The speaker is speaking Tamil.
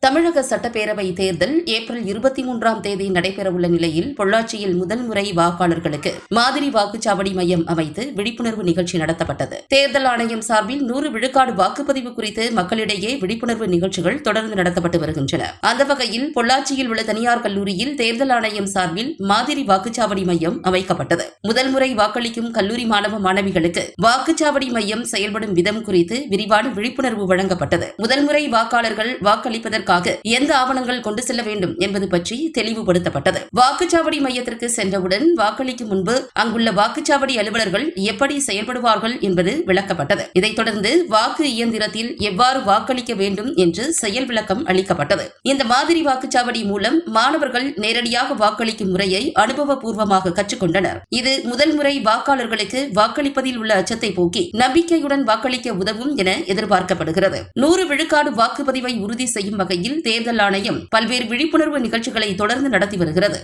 தமிழக சட்டப்பேரவை தேர்தல் ஏப்ரல் 23ஆம் தேதி நடைபெறவுள்ள நிலையில் பொள்ளாச்சியில் முதல் முறை வாக்காளர்களுக்கு மாதிரி வாக்குச்சாவடி மையம் அமைத்து விழிப்புணர்வு நிகழ்ச்சி நடத்தப்பட்டது. தேர்தல் ஆணையம் சார்பில் 100 விழுக்காடு வாக்குப்பதிவு குறித்து மக்களிடையே விழிப்புணர்வு நிகழ்ச்சிகள் தொடர்ந்து நடத்தப்பட்டு வருகின்றன. அந்த வகையில் பொள்ளாச்சியில் உள்ள தனியார் கல்லூரியில் தேர்தல் ஆணையம் சார்பில் மாதிரி வாக்குச்சாவடி மையம் அமைக்கப்பட்டது. முதல் முறை வாக்களிக்கும் கல்லூரி மாணவ மாணவிகளுக்கு வாக்குச்சாவடி மையம் செயல்படும் விதம் குறித்து விரிவான விழிப்புணர்வு வழங்கப்பட்டது. முதல் முறை வாக்காளர்கள் வாக்களிப்பதற்கு எந்த ஆவணங்கள் கொண்டு செல்ல வேண்டும் என்பது பற்றி தெளிவுபடுத்தப்பட்டது. வாக்குச்சாவடி மையத்திற்கு சென்றவுடன் வாக்களிக்கும் முன்பு அங்குள்ள வாக்குச்சாவடி அலுவலர்கள் எப்படி செயல்படுவார்கள் என்பது விளக்கப்பட்டது. இதைத் தொடர்ந்து வாக்கு இயந்திரத்தில் எவ்வாறு வாக்களிக்க வேண்டும் என்று செயல் விளக்கம் அளிக்கப்பட்டது. இந்த மாதிரி வாக்குச்சாவடி மூலம் மாணவர்கள் நேரடியாக வாக்களிக்கும் முறையை அனுபவபூர்வமாக கற்றுக்கொண்டனர். இது முதல் முறை வாக்காளர்களுக்கு வாக்களிப்பதில் உள்ள அச்சத்தை போக்கி நம்பிக்கையுடன் வாக்களிக்க உதவும் என எதிர்பார்க்கப்படுகிறது. 100 விழுக்காடு வாக்குப்பதிவை உறுதி செய்யும் வகையில் தேர்தல் ஆணையம் பல்வேறு விழிப்புணர்வு நிகழ்ச்சிகளை தொடர்ந்து நடத்தி வருகிறது.